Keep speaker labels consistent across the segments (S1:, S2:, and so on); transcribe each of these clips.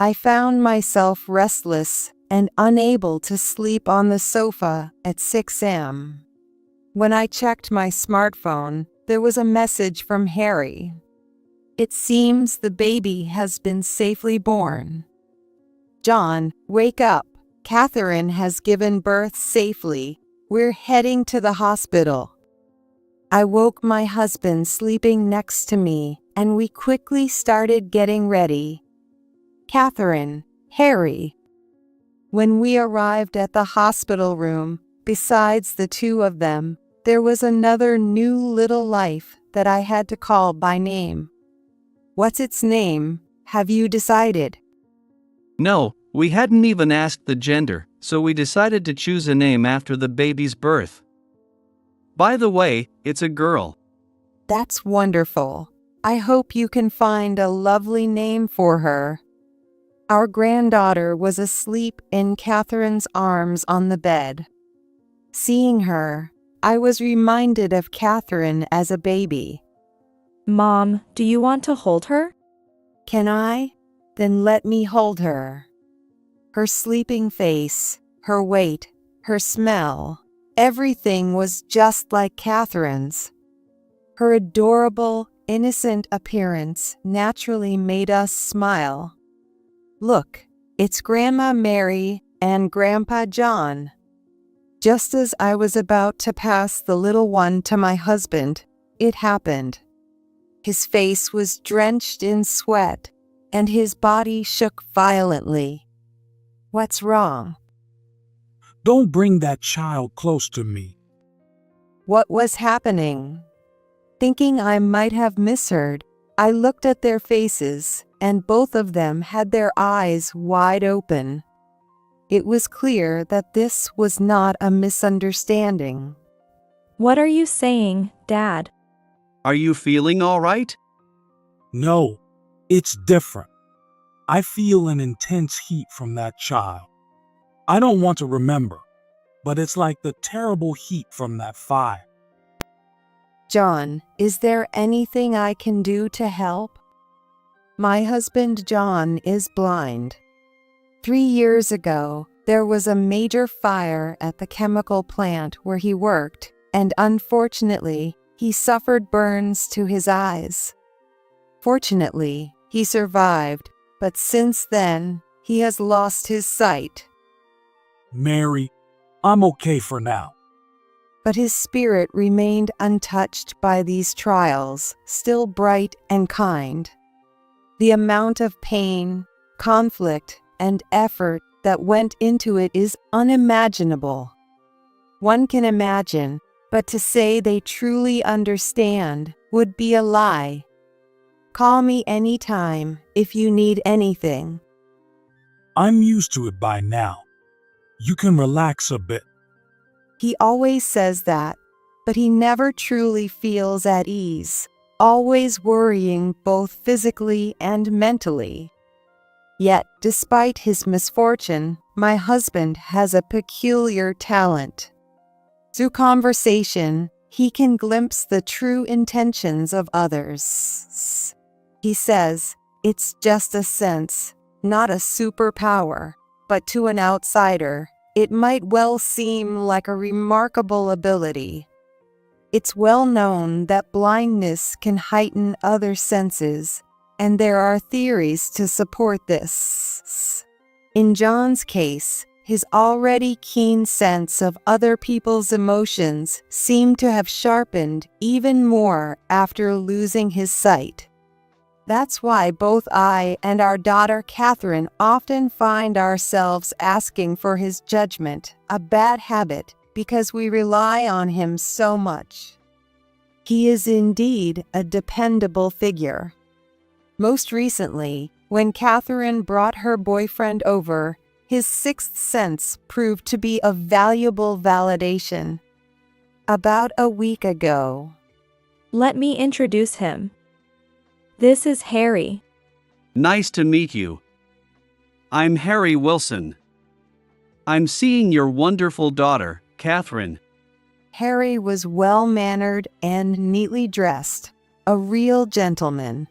S1: I found myself restless and unable to sleep on the sofa at 6 a.m. When I checked my smartphone, there was a message from Harry. It seems the baby has been safely born. John, wake up. Catherine has given birth safely. We're heading to the hospital. I woke my husband sleeping next to me, and we quickly started getting ready. Catherine, Harry. When we arrived at the hospital room, besides the two of them, there was another new little life that I had to call by name. What's its name? Have you decided?
S2: No, we hadn't even asked the gender, so we decided to choose a name after the baby's birth. By the way, it's a girl.
S1: That's wonderful. I hope you can find a lovely name for her. Our granddaughter was asleep in Catherine's arms on the bed. Seeing her, I was reminded of Catherine as a baby.
S3: Mom, do you want to hold her?
S1: Can I? Then let me hold her. Her sleeping face, her weight, her smell, everything was just like Catherine's. Her adorable, innocent appearance naturally made us smile. Look, it's Grandma Mary and Grandpa John. Just as I was about to pass the little one to my husband, it happened. His face was drenched in sweat, and his body shook violently. What's wrong?
S4: Don't bring that child close to me.
S1: What was happening? Thinking I might have misheard, I looked at their faces, and both of them had their eyes wide open. It was clear that this was not a misunderstanding.
S3: What are you saying, Dad?
S2: Are you feeling all right?
S4: No, it's different. I feel an intense heat from that child. I don't want to remember, but it's like the terrible heat from that fire.
S1: John, is there anything I can do to help? My husband John is blind. 3 years ago, there was a major fire at the chemical plant where he worked, and unfortunately, he suffered burns to his eyes. Fortunately, he survived, but since then, he has lost his sight.
S4: Mary, I'm okay for now.
S1: But his spirit remained untouched by these trials, still bright and kind. The amount of pain, conflict, and effort that went into it is unimaginable. One can imagine, but to say they truly understand would be a lie. Call me anytime if you need anything.
S4: I'm used to it by now. You can relax a bit.
S1: He always says that, but he never truly feels at ease, always worrying both physically and mentally. Yet, despite his misfortune, my husband has a peculiar talent. Through conversation, he can glimpse the true intentions of others. He says, it's just a sense, not a superpower, but to an outsider, it might well seem like a remarkable ability. It's well known that blindness can heighten other senses, and there are theories to support this. In John's case, his already keen sense of other people's emotions seemed to have sharpened even more after losing his sight. That's why both I and our daughter Catherine often find ourselves asking for his judgment, a bad habit, because we rely on him so much. He is indeed a dependable figure. Most recently, when Catherine brought her boyfriend over, his sixth sense proved to be a valuable validation. About a week ago.
S3: Let me introduce him. This is Harry.
S2: Nice to meet you. I'm Harry Wilson. I'm seeing your wonderful daughter, Catherine.
S1: Harry was well-mannered and neatly dressed, a real gentleman.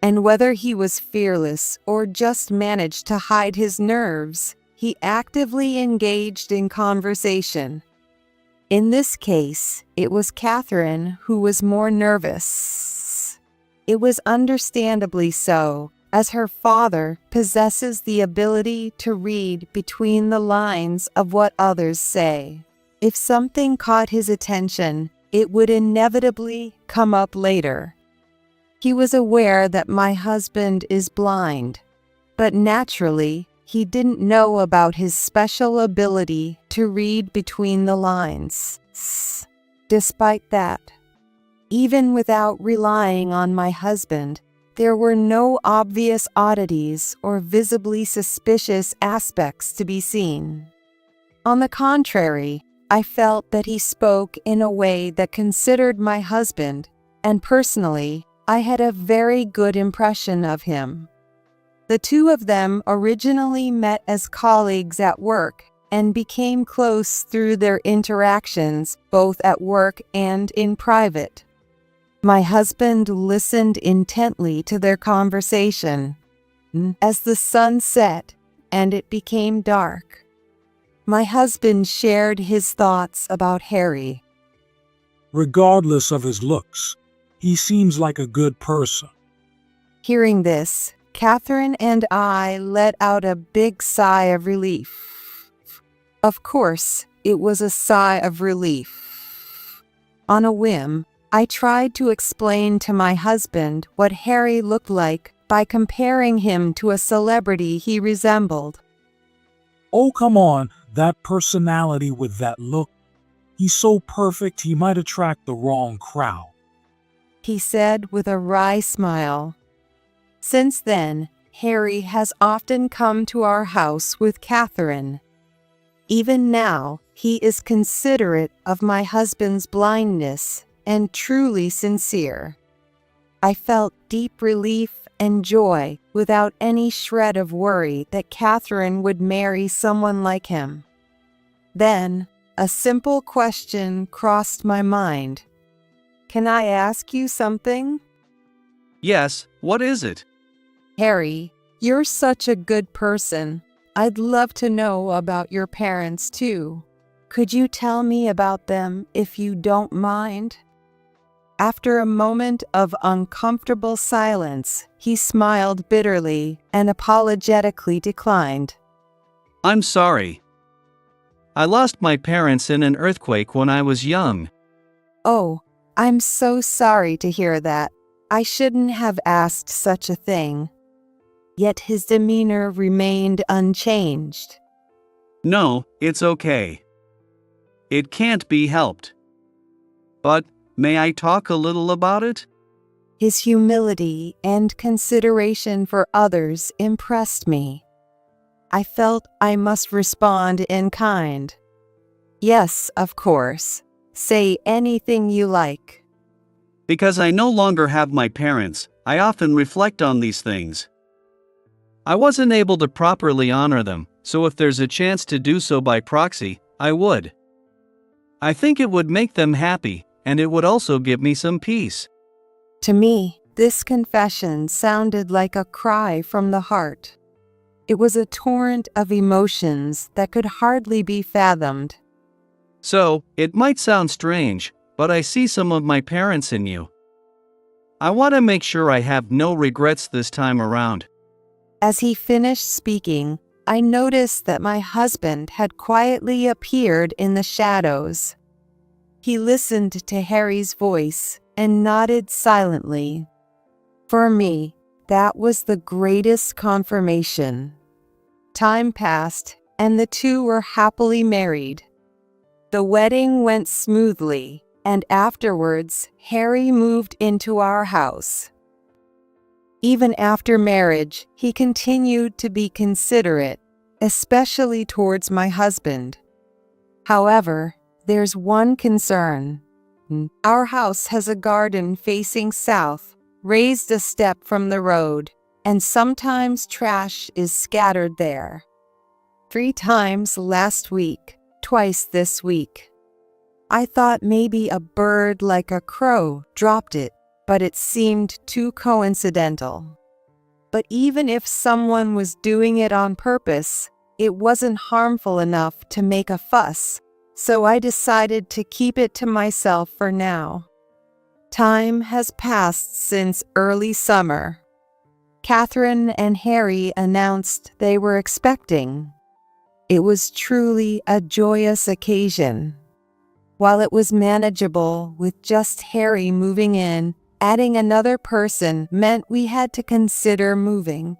S1: And whether he was fearless or just managed to hide his nerves, he actively engaged in conversation. In this case, it was Catherine who was more nervous. It was understandably so, as her father possesses the ability to read between the lines of what others say. If something caught his attention, it would inevitably come up later. He was aware that my husband is blind, but naturally, he didn't know about his special ability to read between the lines. Despite that, even without relying on my husband, there were no obvious oddities or visibly suspicious aspects to be seen. On the contrary, I felt that he spoke in a way that considered my husband, and personally, I had a very good impression of him. The two of them originally met as colleagues at work and became close through their interactions both at work and in private. My husband listened intently to their conversation. As the sun set and it became dark, my husband shared his thoughts about Harry.
S4: Regardless of his looks, he seems like a good person.
S1: Hearing this, Catherine and I let out a big sigh of relief. Of course, it was a sigh of relief. On a whim, I tried to explain to my husband what Harry looked like by comparing him to a celebrity he resembled.
S4: Oh, come on, that personality with that look. He's so perfect he might attract the wrong crowd,
S1: he said with a wry smile. Since then, Harry has often come to our house with Catherine. Even now, he is considerate of my husband's blindness and truly sincere. I felt deep relief and joy without any shred of worry that Catherine would marry someone like him. Then, a simple question crossed my mind. Can I ask you something?
S2: Yes, what is it?
S1: Harry, you're such a good person. I'd love to know about your parents too. Could you tell me about them if you don't mind? After a moment of uncomfortable silence, he smiled bitterly and apologetically declined.
S2: I'm sorry. I lost my parents in an earthquake when I was young.
S1: Oh, I'm so sorry to hear that. I shouldn't have asked such a thing. Yet his demeanor remained unchanged.
S2: No, it's okay. It can't be helped. But, may I talk a little about it?
S1: His humility and consideration for others impressed me. I felt I must respond in kind. Yes, of course. Say anything you like.
S2: Because I no longer have my parents, I often reflect on these things. I wasn't able to properly honor them, so if there's a chance to do so by proxy, I would. I think it would make them happy, and it would also give me some peace.
S1: To me, this confession sounded like a cry from the heart. It was a torrent of emotions that could hardly be fathomed.
S2: So, it might sound strange, but I see some of my parents in you. I want to make sure I have no regrets this time around.
S1: As he finished speaking, I noticed that my husband had quietly appeared in the shadows. He listened to Harry's voice and nodded silently. For me, that was the greatest confirmation. Time passed, and the two were happily married. The wedding went smoothly, and afterwards, Harry moved into our house. Even after marriage, he continued to be considerate, especially towards my husband. However, there's one concern. Our house has a garden facing south, raised a step from the road, and sometimes trash is scattered there. 3 times last week, twice this week. I thought maybe a bird like a crow dropped it, but it seemed too coincidental. But even if someone was doing it on purpose, it wasn't harmful enough to make a fuss, so I decided to keep it to myself for now. Time has passed since early summer. Catherine and Harry announced they were expecting. It was truly a joyous occasion. While it was manageable with just Harry moving in, adding another person meant we had to consider moving.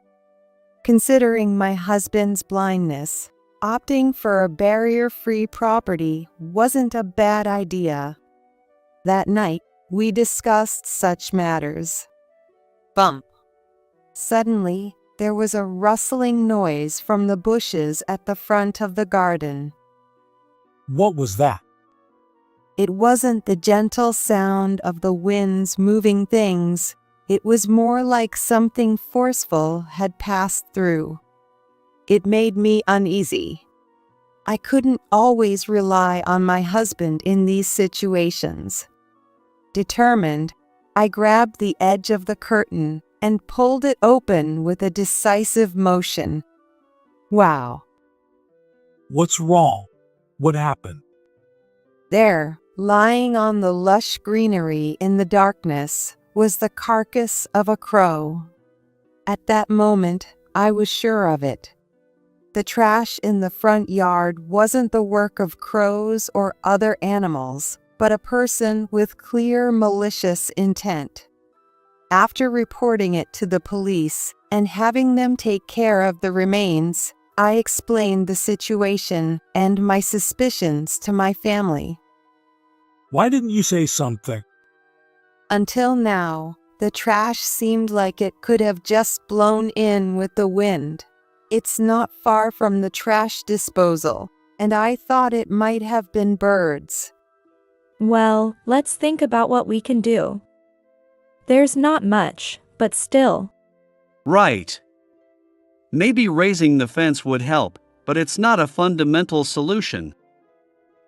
S1: Considering my husband's blindness, opting for a barrier-free property wasn't a bad idea. That night, we discussed such matters. Bump. Suddenly, there was a rustling noise from the bushes at the front of the garden.
S4: What was that?
S1: It wasn't the gentle sound of the winds moving things. It was more like something forceful had passed through. It made me uneasy. I couldn't always rely on my husband in these situations. Determined, I grabbed the edge of the curtain and pulled it open with a decisive motion. Wow.
S4: What's wrong? What happened?
S1: There, lying on the lush greenery in the darkness, was the carcass of a crow. At that moment, I was sure of it. The trash in the front yard wasn't the work of crows or other animals, but a person with clear malicious intent. After reporting it to the police and having them take care of the remains, I explained the situation and my suspicions to my family.
S4: Why didn't you say something?
S1: Until now, the trash seemed like it could have just blown in with the wind. It's not far from the trash disposal, and I thought it might have been birds.
S3: Well, let's think about what we can do. There's not much, but still.
S2: Right. Maybe raising the fence would help, but it's not a fundamental solution.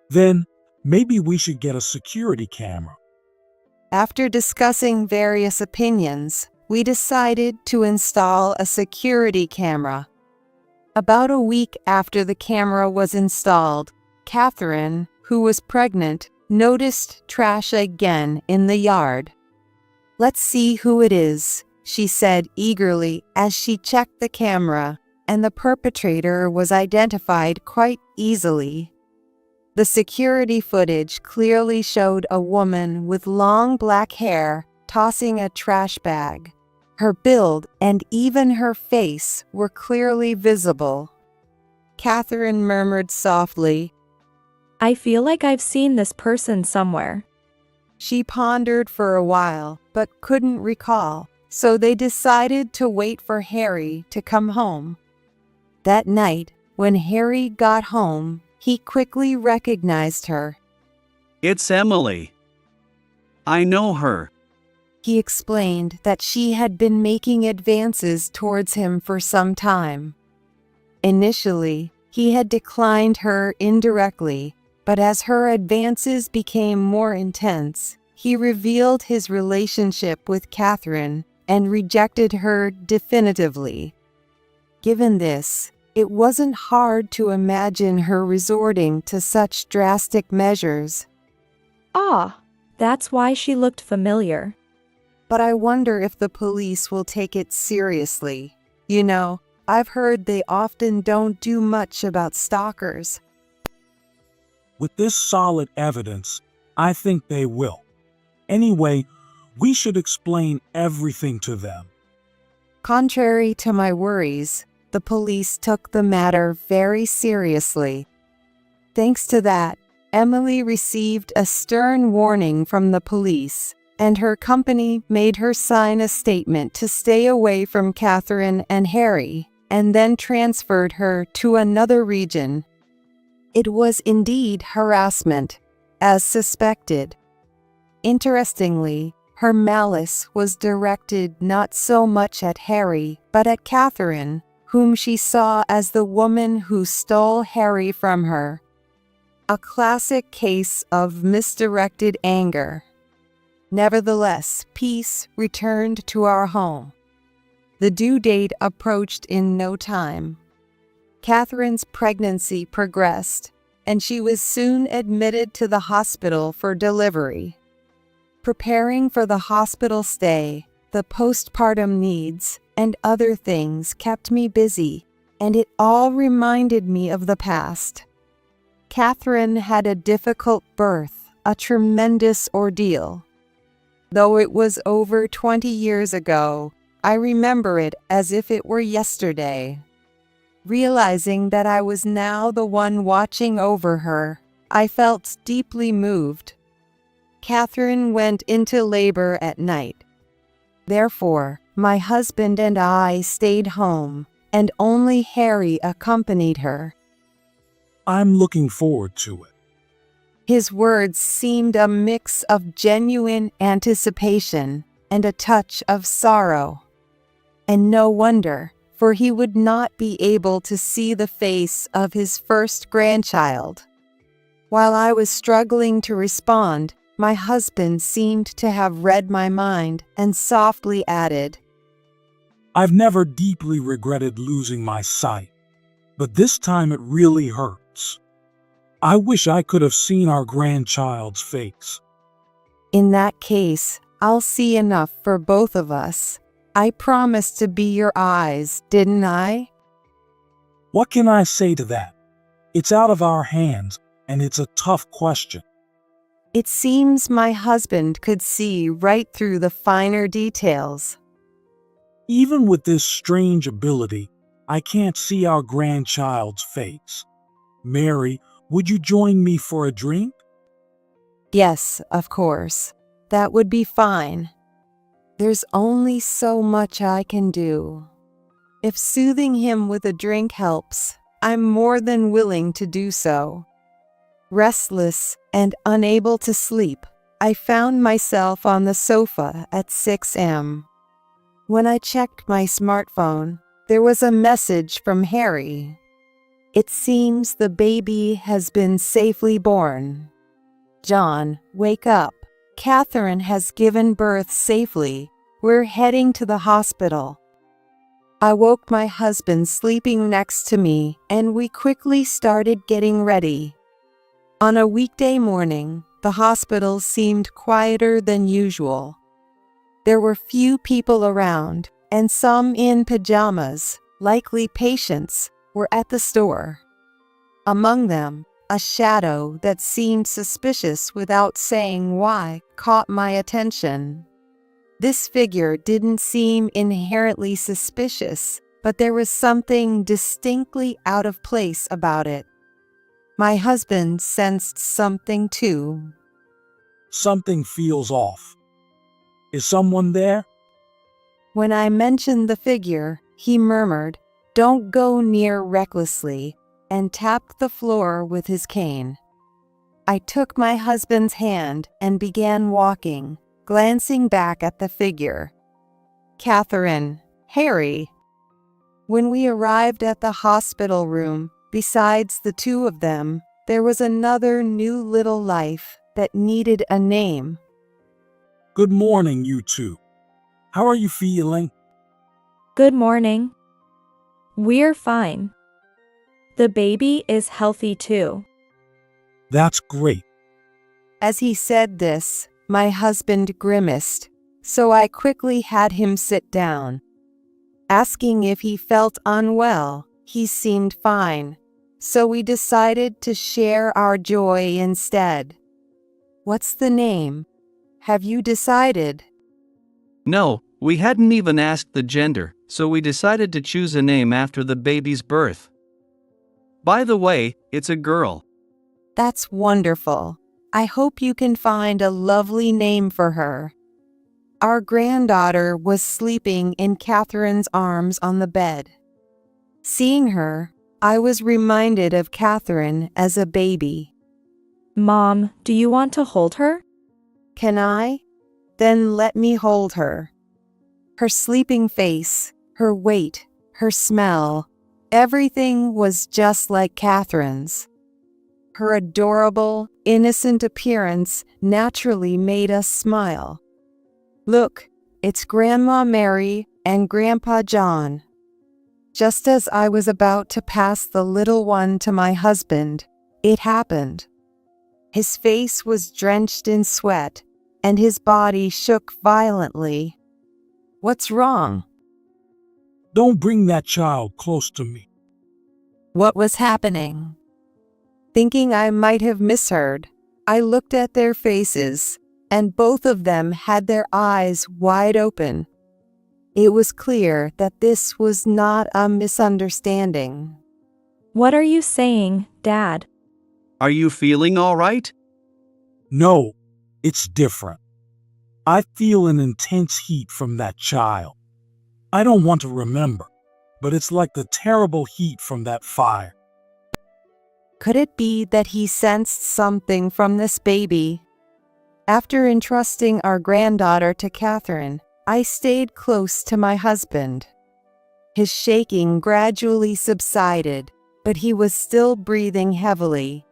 S4: Then, maybe we should get a security camera.
S1: After discussing various opinions, we decided to install a security camera. About a week after the camera was installed, Catherine, who was pregnant, noticed trash again in the yard. "Let's see who it is," she said eagerly as she checked the camera, and the perpetrator was identified quite easily. The security footage clearly showed a woman with long black hair tossing a trash bag. Her build and even her face were clearly visible. Catherine murmured softly.
S3: I feel like I've seen this person somewhere.
S1: She pondered for a while, but couldn't recall, so they decided to wait for Harry to come home. That night, when Harry got home, he quickly recognized her.
S2: It's Emily. I know her.
S1: He explained that she had been making advances towards him for some time. Initially, he had declined her indirectly, but as her advances became more intense, he revealed his relationship with Catherine and rejected her definitively. Given this, it wasn't hard to imagine her resorting to such drastic measures.
S3: Ah, that's why she looked familiar.
S1: But I wonder if the police will take it seriously. You know, I've heard they often don't do much about stalkers.
S4: With this solid evidence, I think they will. Anyway, we should explain everything to them.
S1: Contrary to my worries, the police took the matter very seriously. Thanks to that, Emily received a stern warning from the police, and her company made her sign a statement to stay away from Catherine and Harry, and then transferred her to another region. It was indeed harassment, as suspected. Interestingly, her malice was directed not so much at Harry, but at Catherine, whom she saw as the woman who stole Harry from her. A classic case of misdirected anger. Nevertheless, peace returned to our home. The due date approached in no time. Catherine's pregnancy progressed, and she was soon admitted to the hospital for delivery. Preparing for the hospital stay, the postpartum needs, and other things kept me busy, and it all reminded me of the past. Catherine had a difficult birth, a tremendous ordeal. Though it was over 20 years ago, I remember it as if it were yesterday. Realizing that I was now the one watching over her, I felt deeply moved. Catherine went into labor at night. Therefore, my husband and I stayed home, and only Harry accompanied her.
S4: I'm looking forward to it.
S1: His words seemed a mix of genuine anticipation and a touch of sorrow. And no wonder, for he would not be able to see the face of his first grandchild. While I was struggling to respond, my husband seemed to have read my mind and softly added,
S4: I've never deeply regretted losing my sight, but this time it really hurts. I wish I could have seen our grandchild's face.
S1: In that case, I'll see enough for both of us. I promised to be your eyes, didn't I?
S4: What can I say to that? It's out of our hands, and it's a tough question.
S1: It seems my husband could see right through the finer details.
S4: Even with this strange ability, I can't see our grandchild's face. Mary, would you join me for a drink?
S1: Yes, of course. That would be fine. There's only so much I can do. If soothing him with a drink helps, I'm more than willing to do so. Restless and unable to sleep, I found myself on the sofa at 6 a.m. When I checked my smartphone, there was a message from Harry. It seems the baby has been safely born. John, wake up. Catherine has given birth safely. We're heading to the hospital. I woke my husband sleeping next to me, and we quickly started getting ready. On a weekday morning, the hospital seemed quieter than usual. There were few people around, and some in pajamas, likely patients, were at the store. Among them, a shadow that seemed suspicious without saying why caught my attention. This figure didn't seem inherently suspicious, but there was something distinctly out of place about it. My husband sensed something too.
S4: Something feels off. Is someone there?
S1: When I mentioned the figure, he murmured, "Don't go near recklessly," and tapped the floor with his cane. I took my husband's hand and began walking, glancing back at the figure. Catherine, Harry. When we arrived at the hospital room, besides the two of them, there was another new little life that needed a name.
S4: Good morning, you two. How are you feeling?
S3: Good morning. We're fine. The baby is healthy too.
S4: That's great.
S1: As he said this, my husband grimaced, so I quickly had him sit down. Asking if he felt unwell, he seemed fine, so we decided to share our joy instead. What's the name? Have you decided?
S2: No, we hadn't even asked the gender, so we decided to choose a name after the baby's birth. By the way, it's a girl.
S1: That's wonderful. I hope you can find a lovely name for her. Our granddaughter was sleeping in Catherine's arms on the bed. Seeing her, I was reminded of Catherine as a baby.
S3: Mom, do you want to hold her?
S1: Can I? Then let me hold her. Her sleeping face, her weight, her smell, everything was just like Catherine's. Her adorable, innocent appearance naturally made us smile, Look, it's Grandma Mary and Grandpa John. Just as I was about to pass the little one to my husband, it happened. His face was drenched in sweat, and his body shook violently. What's wrong?
S4: Don't bring that child close to me.
S1: What was happening? Thinking I might have misheard, I looked at their faces, and both of them had their eyes wide open. It was clear that this was not a misunderstanding.
S3: What are you saying, Dad?
S2: Are you feeling all right?
S4: No, it's different. I feel an intense heat from that child. I don't want to remember, but it's like the terrible heat from that fire.
S1: Could it be that he sensed something from this baby? After entrusting our granddaughter to Catherine, I stayed close to my husband. His shaking gradually subsided, but he was still breathing heavily.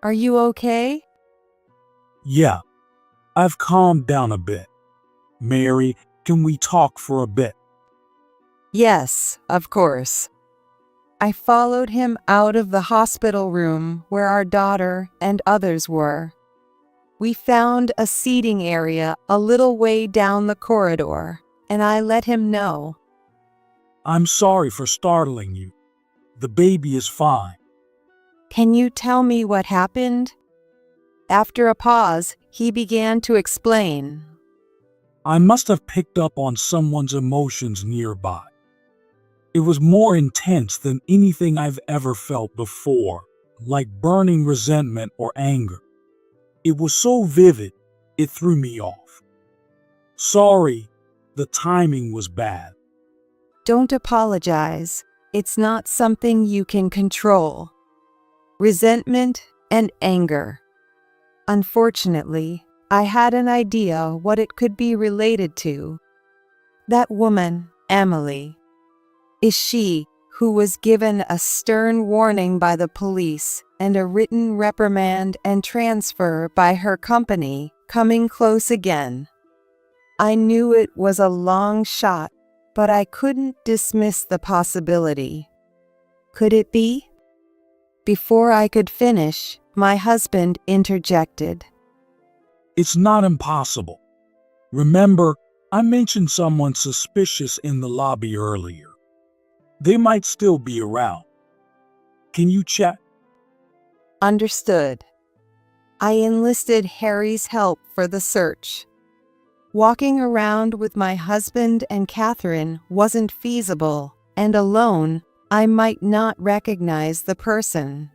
S1: Are you okay?
S4: Yeah, I've calmed down a bit. Mary, can we talk for a bit?
S1: Yes, of course. I followed him out of the hospital room where our daughter and others were. We found a seating area a little way down the corridor, and I let him know.
S4: I'm sorry for startling you. The baby is fine.
S1: Can you tell me what happened? After a pause, he began to explain.
S4: I must have picked up on someone's emotions nearby. It was more intense than anything I've ever felt before, like burning resentment or anger. It was so vivid, it threw me off. Sorry, the timing was bad.
S1: Don't apologize. It's not something you can control. Resentment and anger. Unfortunately, I had an idea what it could be related to. That woman, Emily. Is she who was given a stern warning by the police and a written reprimand and transfer by her company coming close again? I knew it was a long shot, but I couldn't dismiss the possibility. Could it be? Before I could finish, my husband interjected.
S4: It's not impossible. Remember, I mentioned someone suspicious in the lobby earlier. They might still be around. Can you check?
S1: Understood. I enlisted Harry's help for the search. Walking around with my husband and Catherine wasn't feasible, and alone, I might not recognize the person.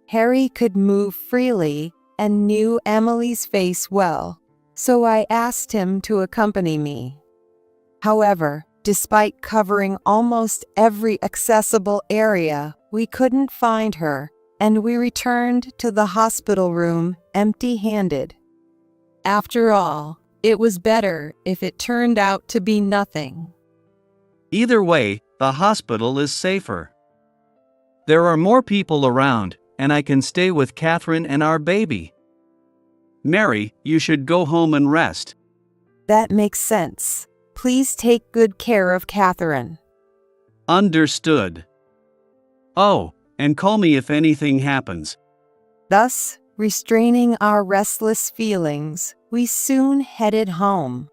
S1: Harry could move freely and knew Emily's face well, so I asked him to accompany me. However, despite covering almost every accessible area, we couldn't find her, and we returned to the hospital room empty-handed. After all, it was better if it turned out to be nothing.
S2: Either way, the hospital is safer. There are more people around, and I can stay with Catherine and our baby. Mary, you should go home and rest.
S1: That makes sense. Please take good care of Catherine.
S2: Understood. Oh, and call me if anything happens.
S1: Thus, restraining our restless feelings, we soon headed home.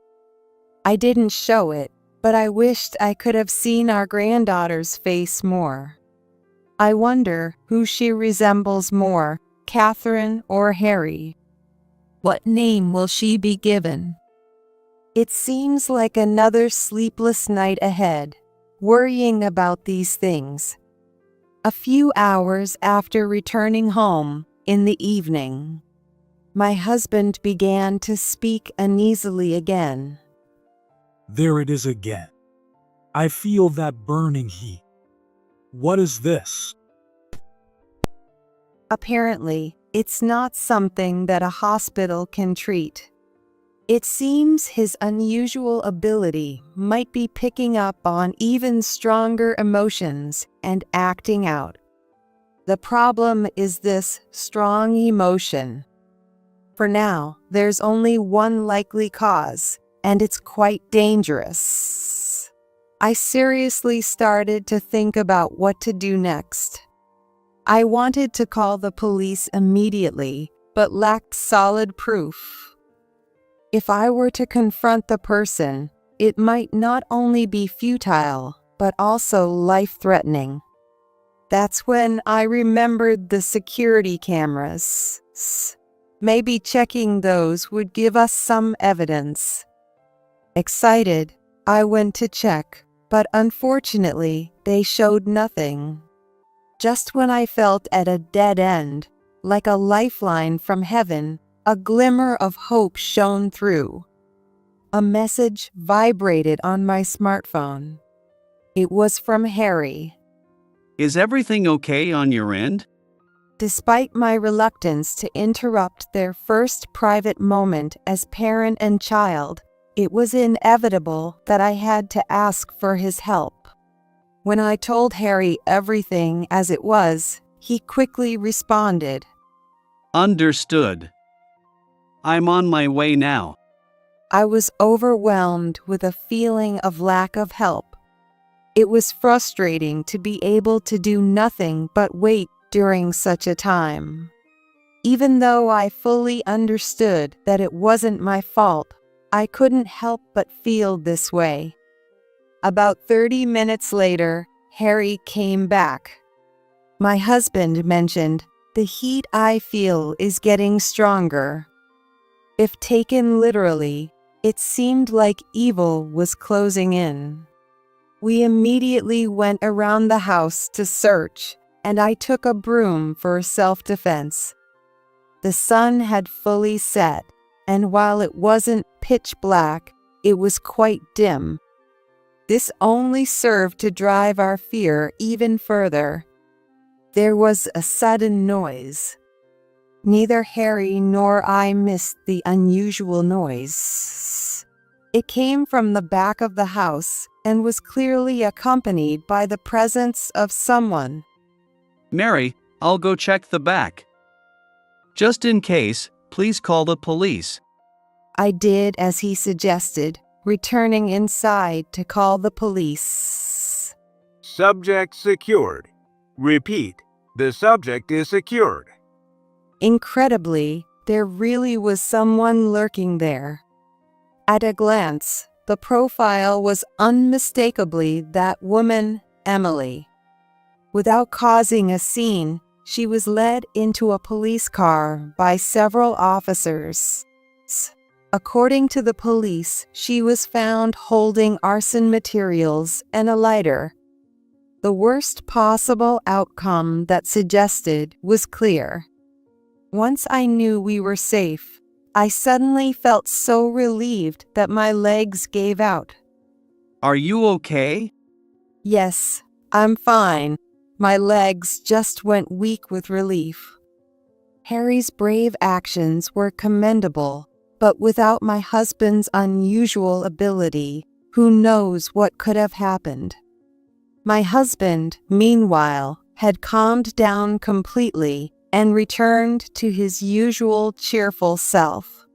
S1: I didn't show it, but I wished I could have seen our granddaughter's face more. I wonder who she resembles more, Catherine or Harry. What name will she be given? It seems like another sleepless night ahead, worrying about these things. A few hours after returning home, in the evening, my husband began to speak uneasily again.
S4: There it is again. I feel that burning heat. What is this?
S1: Apparently, it's not something that a hospital can treat. It seems his unusual ability might be picking up on even stronger emotions and acting out. The problem is this strong emotion. For now, there's only one likely cause, and it's quite dangerous. I seriously started to think about what to do next. I wanted to call the police immediately, but lacked solid proof. If I were to confront the person, it might not only be futile, but also life-threatening. That's when I remembered the security cameras. Maybe checking those would give us some evidence. Excited, I went to check, but unfortunately, they showed nothing. Just when I felt at a dead end, like a lifeline from heaven, a glimmer of hope shone through. A message vibrated on my smartphone. It was from Harry.
S2: Is everything okay on your end?
S1: Despite my reluctance to interrupt their first private moment as parent and child, it was inevitable that I had to ask for his help. When I told Harry everything as it was, he quickly responded.
S2: Understood. I'm on my way now.
S1: I was overwhelmed with a feeling of lack of help. It was frustrating to be able to do nothing but wait during such a time. Even though I fully understood that it wasn't my fault, I couldn't help but feel this way. About 30 minutes later, Harry came back. My husband mentioned, "The heat I feel is getting stronger." If taken literally, it seemed like evil was closing in. We immediately went around the house to search, and I took a broom for self-defense. The sun had fully set, and while it wasn't pitch black, it was quite dim. This only served to drive our fear even further. There was a sudden noise. Neither Harry nor I missed the unusual noise. It came from the back of the house and was clearly accompanied by the presence of someone.
S2: Mary, I'll go check the back. Just in case, please call the police.
S1: I did as he suggested, returning inside to call the police.
S5: Subject secured. Repeat, the subject is secured.
S1: Incredibly, there really was someone lurking there. At a glance, the profile was unmistakably that woman, Emily. Without causing a scene, she was led into a police car by several officers. According to the police, she was found holding arson materials and a lighter. The worst possible outcome that suggested was clear. Once I knew we were safe, I suddenly felt so relieved that my legs gave out.
S2: Are you okay?
S1: Yes, I'm fine. My legs just went weak with relief. Harry's brave actions were commendable, but without my husband's unusual ability, who knows what could have happened. My husband, meanwhile, had calmed down completely and returned to his usual cheerful self.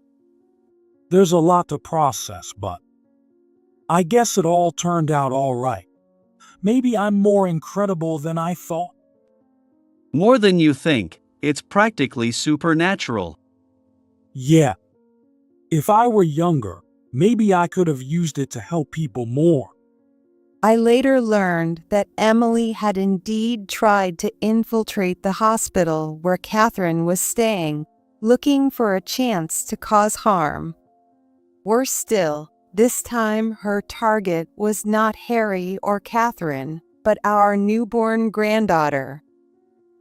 S4: There's a lot to process, but I guess it all turned out all right. Maybe I'm more incredible than I thought.
S2: More than you think, it's practically supernatural.
S4: Yeah. If I were younger, maybe I could have used it to help people more.
S1: I later learned that Emily had indeed tried to infiltrate the hospital where Catherine was staying, looking for a chance to cause harm. Worse still, this time her target was not Harry or Catherine, but our newborn granddaughter.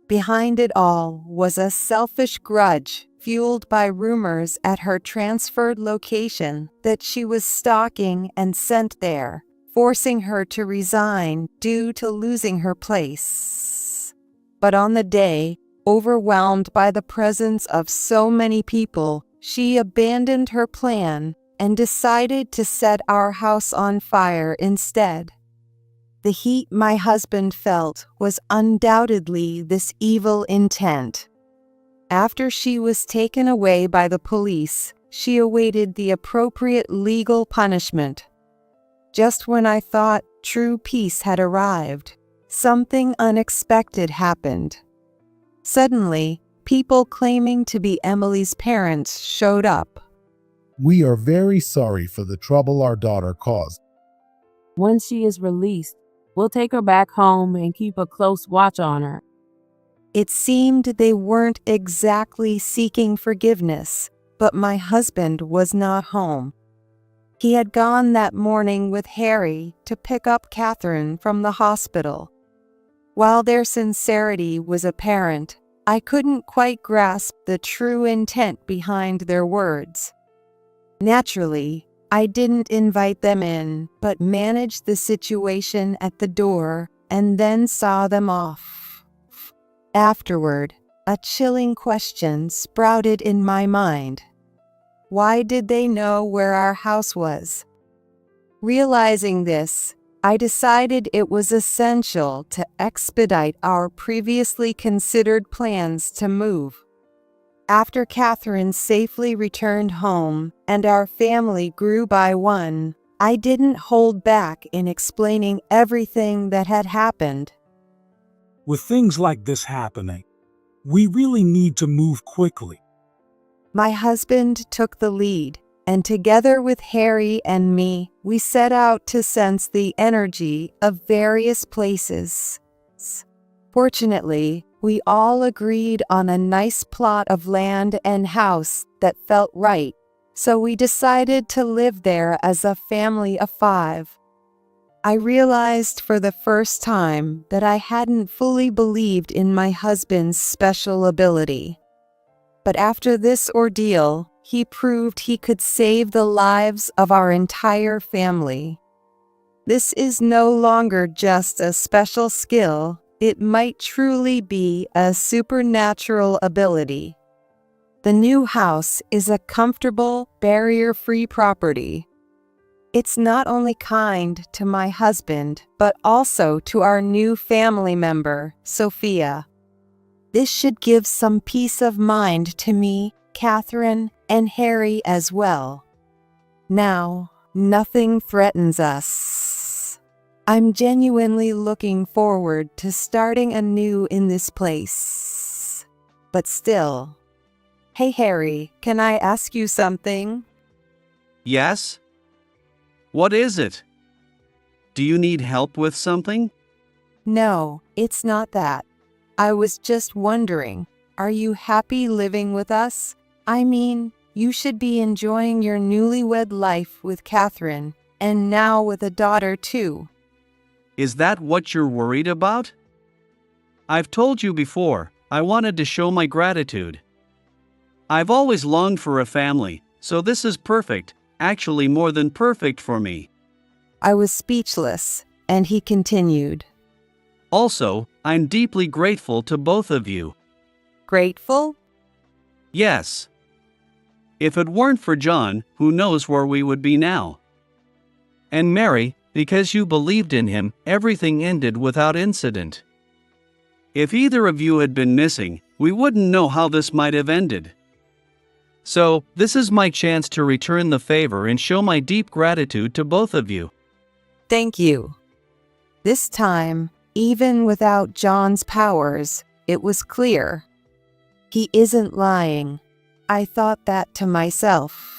S1: Behind it all was a selfish grudge fueled by rumors at her transferred location that she was stalking and sent there, forcing her to resign due to losing her place. But on the day, overwhelmed by the presence of so many people, she abandoned her plan and decided to set our house on fire instead. The heat my husband felt was undoubtedly this evil intent. After she was taken away by the police, she awaited the appropriate legal punishment. Just when I thought true peace had arrived, something unexpected happened. Suddenly, people claiming to be Emily's parents showed up.
S6: We are very sorry for the trouble our daughter caused.
S7: When she is released, we'll take her back home and keep a close watch on her.
S1: It seemed they weren't exactly seeking forgiveness, but my husband was not home. He had gone that morning with Harry to pick up Catherine from the hospital. While their sincerity was apparent, I couldn't quite grasp the true intent behind their words. Naturally, I didn't invite them in, but managed the situation at the door and then saw them off. Afterward, a chilling question sprouted in my mind. Why did they know where our house was? Realizing this, I decided it was essential to expedite our previously considered plans to move. After Catherine safely returned home and our family grew by one, I didn't hold back in explaining everything that had happened.
S4: With things like this happening, we really need to move quickly.
S1: My husband took the lead, and together with Harry and me, we set out to sense the energy of various places. Fortunately, we all agreed on a nice plot of land and house that felt right, so we decided to live there as a family of 5. I realized for the first time that I hadn't fully believed in my husband's special ability. But after this ordeal, he proved he could save the lives of our entire family. This is no longer just a special skill, it might truly be a supernatural ability. The new house is a comfortable, barrier-free property. It's not only kind to my husband, but also to our new family member, Sophia. This should give some peace of mind to me, Catherine, and Harry as well. Now, nothing threatens us. I'm genuinely looking forward to starting anew in this place. But still. Hey Harry, can I ask you something?
S2: Yes? What is it? Do you need help with something?
S1: No, it's not that. I was just wondering, are you happy living with us? I mean, you should be enjoying your newlywed life with Catherine, and now with a daughter too.
S2: Is that what you're worried about? I've told you before, I wanted to show my gratitude. I've always longed for a family, so this is perfect, actually more than perfect for me.
S1: I was speechless, and he continued.
S2: Also, I'm deeply grateful to both of you.
S1: Grateful?
S2: Yes. If it weren't for John, who knows where we would be now? And Mary, because you believed in him, everything ended without incident. If either of you had been missing, we wouldn't know how this might have ended. So, this is my chance to return the favor and show my deep gratitude to both of you.
S1: Thank you. This time, even without John's powers, it was clear. He isn't lying. I thought that to myself.